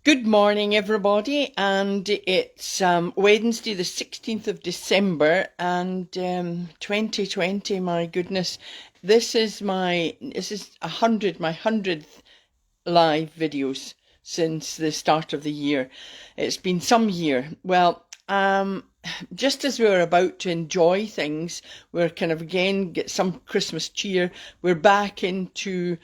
Good morning, everybody, and it's Wednesday, the 16th of December, and 2020. My goodness, this is my 100th live videos since the start of the year. It's been some year. Well, just as we're about to enjoy things, we're kind of again get some Christmas cheer. We're back into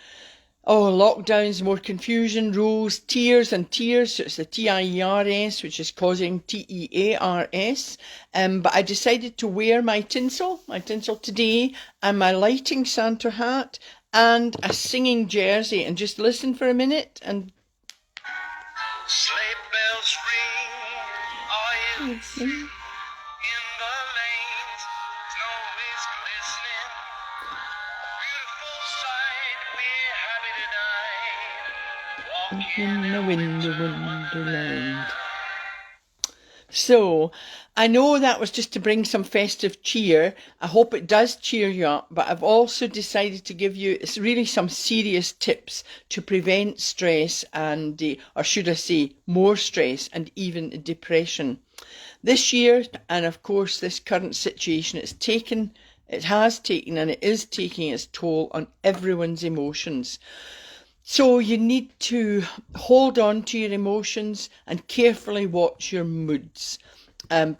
lockdowns, more confusion, rules, tears and tears. So it's the TIERS, which is causing TEARS. But I decided to wear my tinsel today, and my lighting Santa hat, and a singing jersey, and just listen for a minute. And sleigh bells ring, are you in the lanes? Snow is glistening. Beautiful sight, we're happy tonight. Walking in the wonderland. So, I know that was just to bring some festive cheer. I hope it does cheer you up, but I've also decided to give you really some serious tips to prevent stress and, or should I say, more stress and even depression. This year, and of course this current situation, it has taken and it is taking its toll on everyone's emotions. So you need to hold on to your emotions and carefully watch your moods.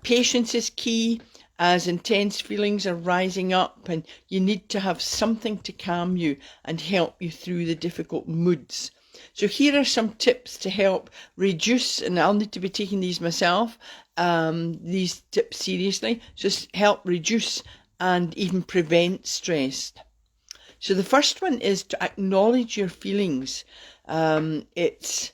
Patience is key, as intense feelings are rising up, and you need to have something to calm you and help you through the difficult moods. So here are some tips to help reduce, and I'll need to be taking these myself, these tips seriously, just help reduce and even prevent stress. So the first one is to acknowledge your feelings. It's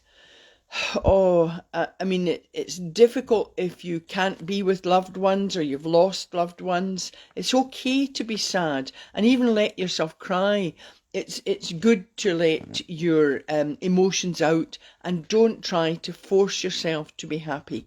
difficult if you can't be with loved ones or you've lost loved ones. It's okay to be sad and even let yourself cry. It's good to let your emotions out and don't try to force yourself to be happy.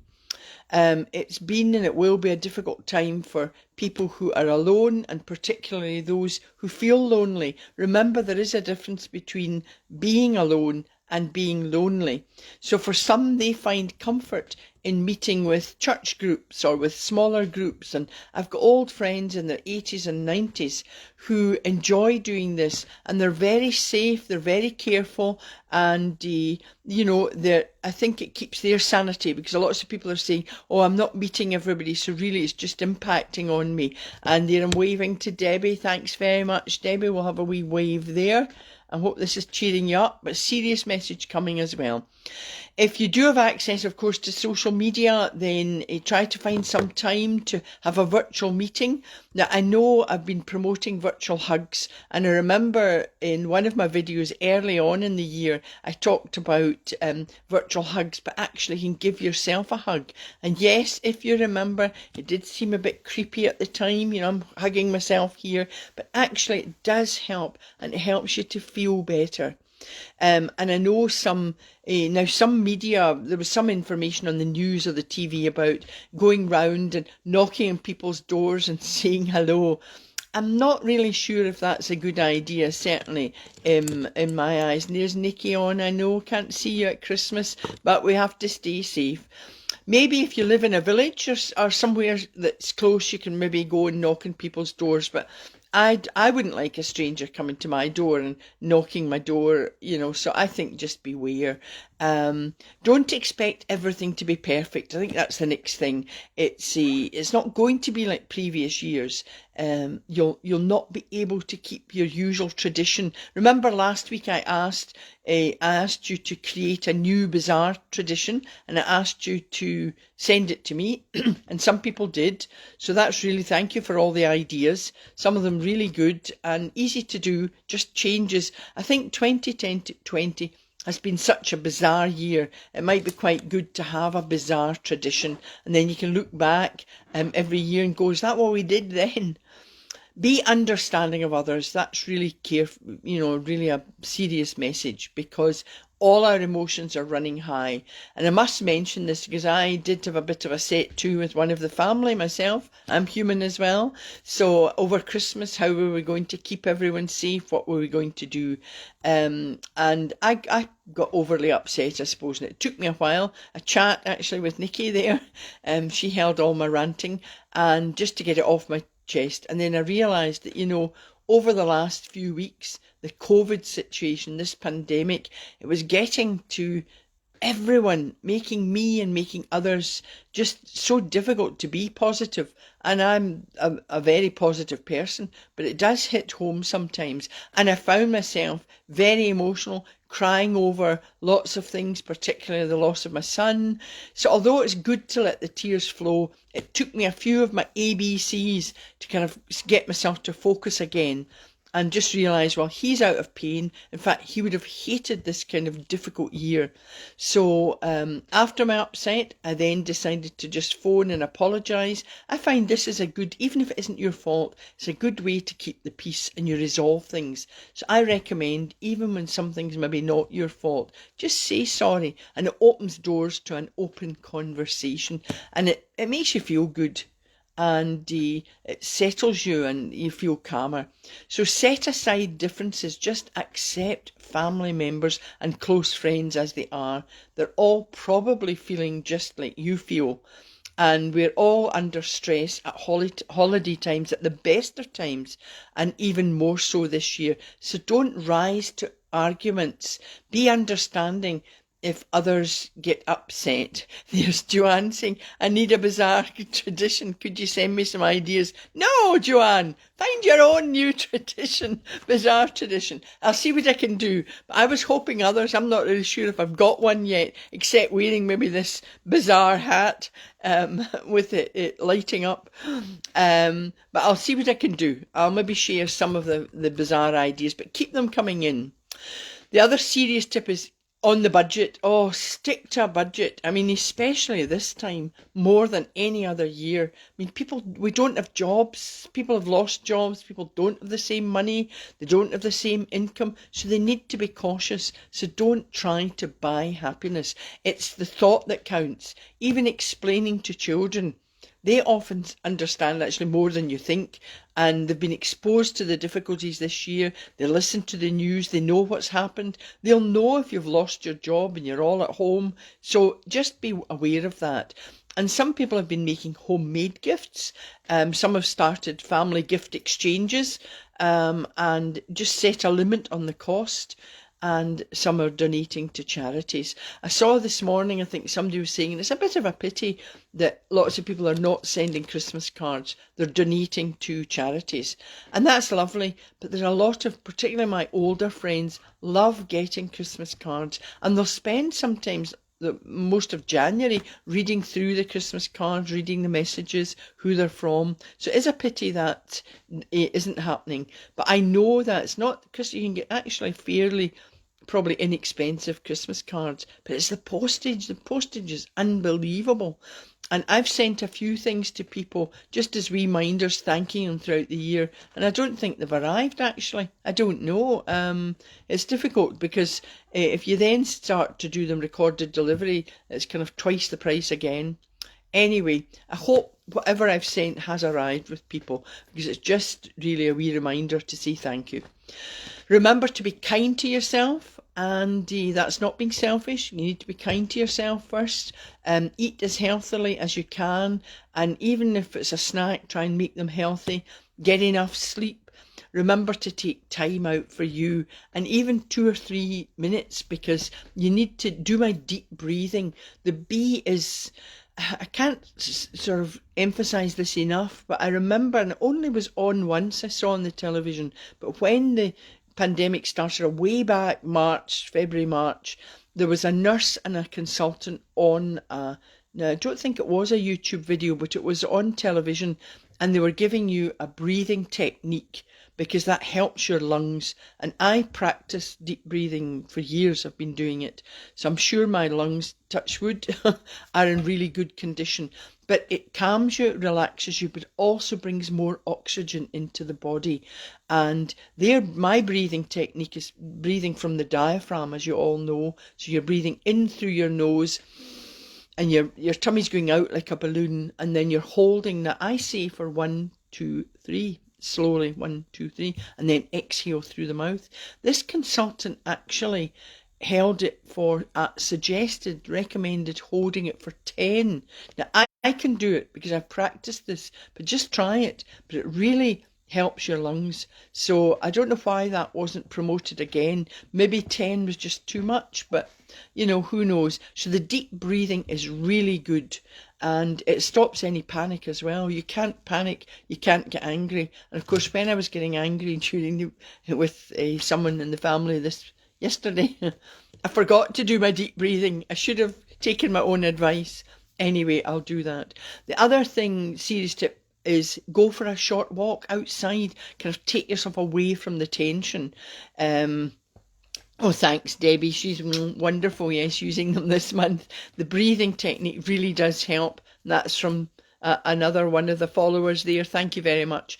It's been and it will be a difficult time for people who are alone, and particularly those who feel lonely. Remember, there is a difference between being alone and being lonely. So for some, they find comfort in meeting with church groups or with smaller groups. And I've got old friends in their 80s and 90s who enjoy doing this, and they're very safe, they're very careful, and I think it keeps their sanity, because a lot of people are saying, oh, I'm not meeting everybody, so really it's just impacting on me. And there I'm waving to Debbie. Thanks very much, Debbie. We'll have a wee wave there. I hope this is cheering you up, but serious message coming as well. If you do have access, of course, to social media, then try to find some time to have a virtual meeting. Now, I know I've been promoting virtual hugs, and I remember in one of my videos early on in the year, I talked about virtual hugs, but actually you can give yourself a hug. And yes, if you remember, it did seem a bit creepy at the time, I'm hugging myself here, but actually it does help, and it helps you to feel better. And I know some media, there was some information on the news or the TV about going round and knocking on people's doors and saying hello. I'm not really sure if that's a good idea, certainly in my eyes. And there's Nikki on. I know, can't see you at Christmas, but we have to stay safe. Maybe if you live in a village or somewhere that's close, you can maybe go and knock on people's doors, but I wouldn't like a stranger coming to my door and knocking my door, so I think just beware. Don't expect everything to be perfect. I think that's the next thing. It's not going to be like previous years. You'll not be able to keep your usual tradition. Remember last week I asked you to create a new bizarre tradition, and I asked you to send it to me, and some people did. So that's really, thank you for all the ideas. Some of them really good and easy to do, just changes. I think 2020 has been such a bizarre year. It might be quite good to have a bizarre tradition, and then you can look back every year and go, is that what we did then? Be understanding of others. That's really really a serious message, because All our emotions are running high. And I must mention this because I did have a bit of a set to with one of the family myself. I'm human as well. So over Christmas, how were we going to keep everyone safe? What were we going to do? And I got overly upset, I suppose, and it took me a while. A chat actually with Nikki there. She held all my ranting and just to get it off my chest. And then I realised that, over the last few weeks, the COVID situation, this pandemic, it was getting to everyone, making me and making others just so difficult to be positive. And I'm a very positive person, but it does hit home sometimes. And I found myself very emotional, crying over lots of things, particularly the loss of my son. So although it's good to let the tears flow, it took me a few of my ABCs to kind of get myself to focus again and just realise, well, he's out of pain. In fact, he would have hated this kind of difficult year. So after my upset, I then decided to just phone and apologise. I find this is a good, even if it isn't your fault, it's a good way to keep the peace and you resolve things. So I recommend, even when something's maybe not your fault, just say sorry, and it opens doors to an open conversation, and it makes you feel good. And it settles you and you feel calmer. So set aside differences, just accept family members and close friends as they are. They're all probably feeling just like you feel. And we're all under stress at holiday times, at the best of times, and even more so this year. So don't rise to arguments. Be understanding if others get upset. There's Joanne saying, I need a bizarre tradition. Could you send me some ideas? No, Joanne, find your own new tradition, bizarre tradition. I'll see what I can do. But I was hoping others, I'm not really sure if I've got one yet, except wearing maybe this bizarre hat with it lighting up. But I'll see what I can do. I'll maybe share some of the bizarre ideas, but keep them coming in. The other serious tip is on the budget. Oh, stick to a budget. I mean, especially this time, more than any other year. I mean, we don't have jobs. People have lost jobs. People don't have the same money. They don't have the same income. So they need to be cautious. So don't try to buy happiness. It's the thought that counts. Even explaining to children, they often understand actually more than you think, and they've been exposed to the difficulties this year. They listen to the news, they know what's happened. They'll know if you've lost your job and you're all at home. So just be aware of that. And some people have been making homemade gifts. Some have started family gift exchanges and just set a limit on the cost. And some are donating to charities. I saw this morning, I think somebody was saying, and it's a bit of a pity that lots of people are not sending Christmas cards. They're donating to charities. And that's lovely. But there's a lot of, particularly my older friends, love getting Christmas cards. And they'll spend sometimes most of January reading through the Christmas cards, reading the messages, who they're from. So it is a pity that it isn't happening. But I know that it's not, because you can get actually fairly probably inexpensive Christmas cards, but it's the postage. The postage is unbelievable. And I've sent a few things to people just as reminders, thanking them throughout the year. And I don't think they've arrived, actually. I don't know. It's difficult because if you then start to do them recorded delivery, it's kind of twice the price again. Anyway, I hope whatever I've sent has arrived with people, because it's just really a wee reminder to say thank you. Remember to be kind to yourself, and that's not being selfish. You need to be kind to yourself first. Eat as healthily as you can, and even if it's a snack, try and make them healthy. Get enough sleep. Remember to take time out for you, and even 2 or 3 minutes, because you need to do my deep breathing. The B is, I can't sort of emphasise this enough, but I remember, and it only was on once I saw on the television, but when the pandemic started way back February, March, there was a nurse and a consultant on now I don't think it was a YouTube video, but it was on television, and they were giving you a breathing technique because that helps your lungs. And I practiced deep breathing for years. I've been doing it. So I'm sure my lungs, touch wood, are in really good condition. but it calms you, it relaxes you, but also brings more oxygen into the body. And there, my breathing technique is breathing from the diaphragm, as you all know. So you're breathing in through your nose, and your tummy's going out like a balloon, and then you're holding that. I say for 1, 2, 3, slowly, 1, 2, 3, and then exhale through the mouth. This consultant actually held it for, recommended holding it for 10. Now, I can do it because I've practiced this, but just try it. But it really helps your lungs. So I don't know why that wasn't promoted again. Maybe 10 was just too much, but you know, who knows? So the deep breathing is really good, and it stops any panic as well. You can't panic, you can't get angry. And of course, when I was getting angry with someone in the family yesterday, I forgot to do my deep breathing. I should have taken my own advice. Anyway, I'll do that. The other thing, serious tip, is go for a short walk outside. Kind of take yourself away from the tension. Oh, thanks, Debbie. She's wonderful. Yes, using them this month. The breathing technique really does help. That's from another one of the followers there. Thank you very much.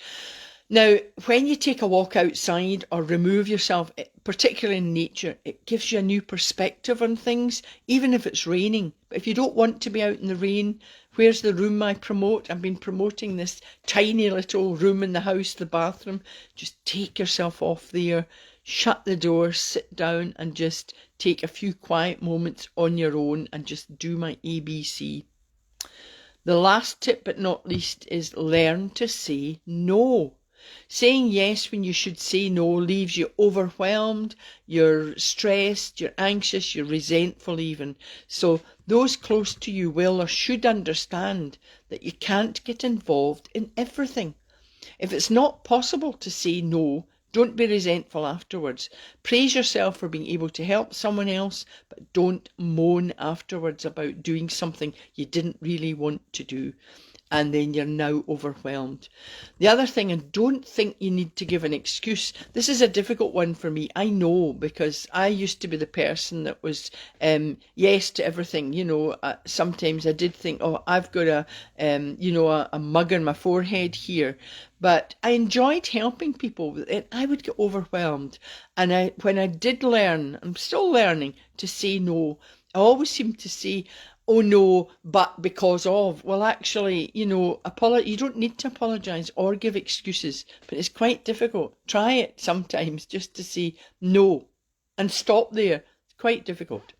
Now, when you take a walk outside or remove yourself, particularly in nature, it gives you a new perspective on things, even if it's raining. But if you don't want to be out in the rain, where's the room I promote? I've been promoting this tiny little room in the house, the bathroom. Just take yourself off there, shut the door, sit down, and just take a few quiet moments on your own and just do my ABC. The last tip, but not least, is learn to say no. Saying yes when you should say no leaves you overwhelmed, you're stressed, you're anxious, you're resentful even. So those close to you will or should understand that you can't get involved in everything. If it's not possible to say no, don't be resentful afterwards. Praise yourself for being able to help someone else, but don't moan afterwards about doing something you didn't really want to do, and then you're now overwhelmed. The other thing, and don't think you need to give an excuse. This is a difficult one for me. I know, because I used to be the person that was yes to everything. You know, sometimes I did think, oh, I've got a mug on my forehead here. But I enjoyed helping people, and I would get overwhelmed. And when I did learn, I'm still learning to say no, I always seem to say, oh no, but because of. Well, actually, you know, you don't need to apologise or give excuses, but it's quite difficult. Try it sometimes just to say no and stop there. It's quite difficult.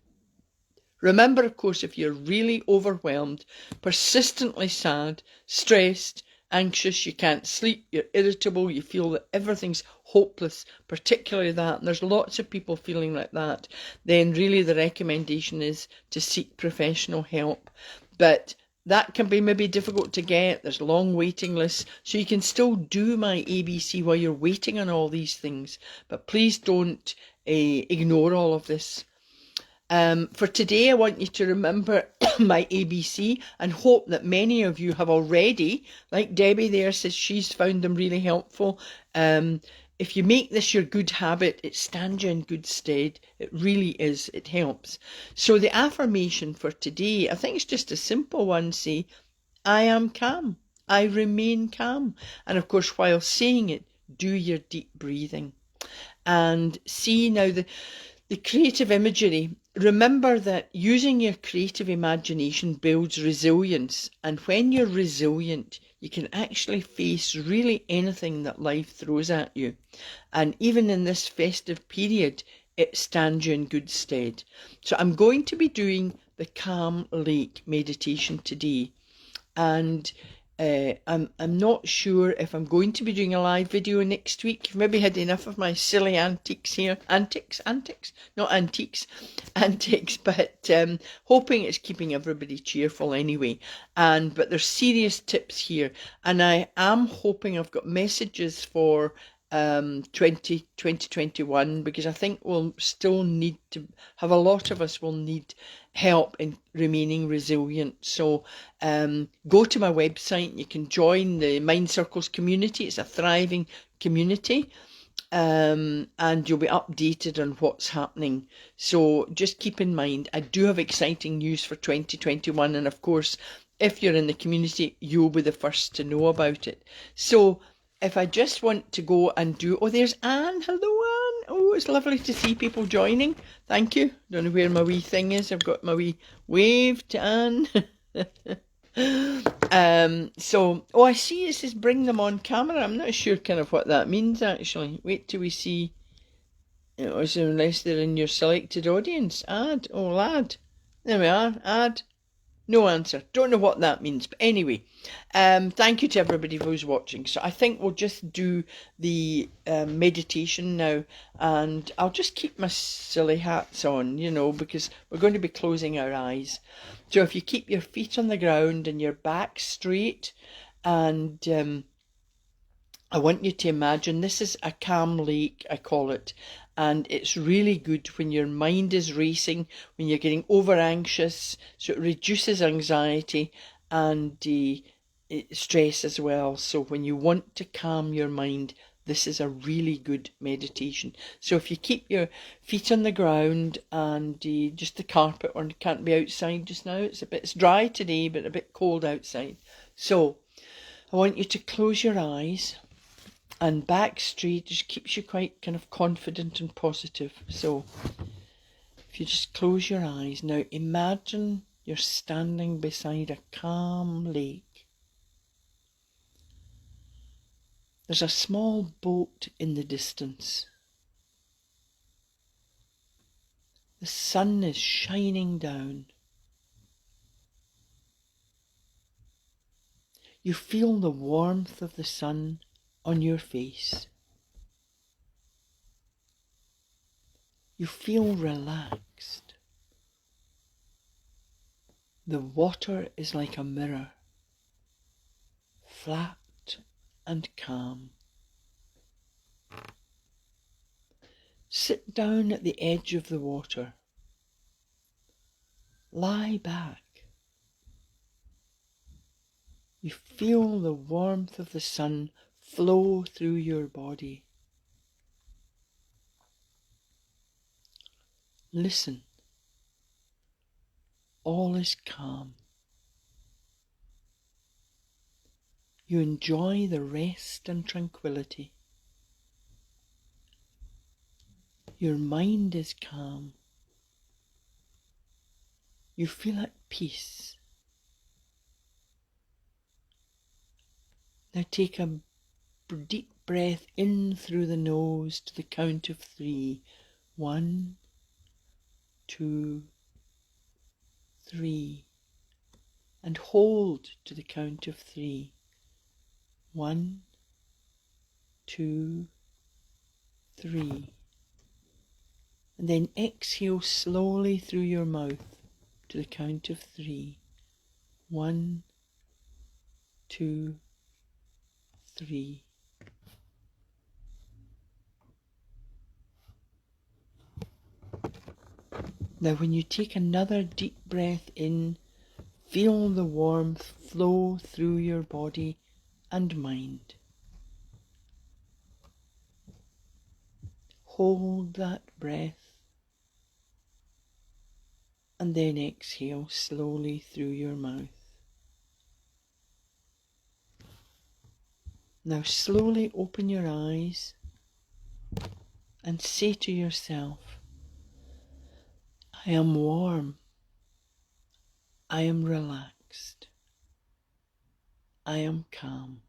Remember, of course, if you're really overwhelmed, persistently sad, stressed, anxious, you can't sleep, you're irritable, you feel that everything's hopeless, particularly that, and there's lots of people feeling like that, then really the recommendation is to seek professional help. But that can be maybe difficult to get. There's long waiting lists, so you can still do my ABC while you're waiting on all these things. But please don't ignore all of this. For today, I want you to remember my ABC and hope that many of you have already, like Debbie there says she's found them really helpful. If you make this your good habit, it stands you in good stead. It really is. It helps. So the affirmation for today, I think it's just a simple one. Say, I am calm. I remain calm. And of course, while saying it, do your deep breathing. And see now the creative imagery. Remember that using your creative imagination builds resilience, and when you're resilient, you can actually face really anything that life throws at you. And even in this festive period, it stands you in good stead. So I'm going to be doing the Calm Lake meditation today, and I'm not sure if I'm going to be doing a live video next week. You've maybe had enough of my silly antics here. Antics, not antiques, antics, but hoping it's keeping everybody cheerful anyway. But there's serious tips here, and I am hoping I've got messages for 2021, because I think we'll still need to have, a lot of us will need help in remaining resilient. So go to my website. You can join the Mind Circles community. It's a thriving community, and you'll be updated on what's happening. So just keep in mind, I do have exciting news for 2021, and of course if you're in the community, you'll be the first to know about it. So if I just want to go and do, oh, there's Anne. Hello, Anne. Oh, it's lovely to see people joining. Thank you. Don't know where my wee thing is. I've got my wee wave to Anne. Oh, I see it says bring them on camera. I'm not sure kind of what that means, actually. Wait till we see. So unless they're in your selected audience. Add. Oh, lad. There we are. Add. No answer. Don't know what that means. But anyway, thank you to everybody who's watching. So I think we'll just do the meditation now. And I'll just keep my silly hats on, because we're going to be closing our eyes. So if you keep your feet on the ground and your back straight, and I want you to imagine this is a calm lake, I call it, and it's really good when your mind is racing, when you're getting over anxious, so it reduces anxiety and stress as well. So when you want to calm your mind, this is a really good meditation. So if you keep your feet on the ground and just the carpet, or can't be outside just now, it's dry today but a bit cold outside. So I want you to close your eyes. And back straight just keeps you quite kind of confident and positive. So if you just close your eyes now, imagine you're standing beside a calm lake. There's a small boat in the distance. The sun is shining down. You feel the warmth of the sun on your face. You feel relaxed. The water is like a mirror, flat and calm. Sit down at the edge of the water. Lie back. You feel the warmth of the sun flow through your body. Listen. All is calm. You enjoy the rest and tranquility. Your mind is calm. You feel at peace. Now take a deep breath in through the nose to the count of 3. 1, 2, 3. And hold to the count of 3. 1, 2, 3. And then exhale slowly through your mouth to the count of 3. 1, 2, 3. Now when you take another deep breath in, feel the warmth flow through your body and mind. Hold that breath and then exhale slowly through your mouth. Now slowly open your eyes and say to yourself, I am warm, I am relaxed, I am calm.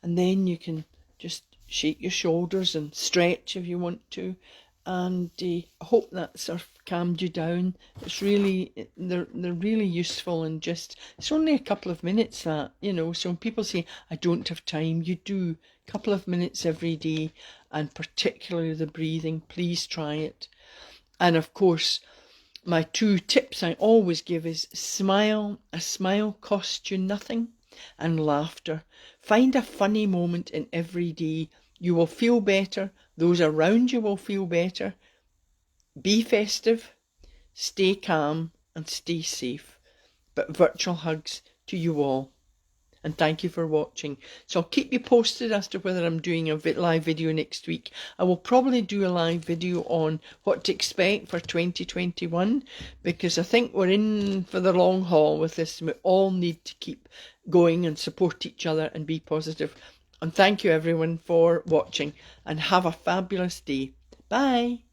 And then you can just shake your shoulders and stretch if you want to, and I hope that sort of calmed you down. It's really, they're really useful, and just, it's only a couple of minutes that, so when people say, I don't have time, you do. A couple of minutes every day, and particularly the breathing, please try it. And of course, my 2 tips I always give is smile. A smile costs you nothing, and laughter. Find a funny moment in every day. You will feel better. Those around you will feel better. Be festive, stay calm, and stay safe. But virtual hugs to you all. And thank you for watching. So I'll keep you posted as to whether I'm doing a live video next week. I will probably do a live video on what to expect for 2021, because I think we're in for the long haul with this. We all need to keep going and support each other and be positive. And thank you everyone for watching, and have a fabulous day. Bye.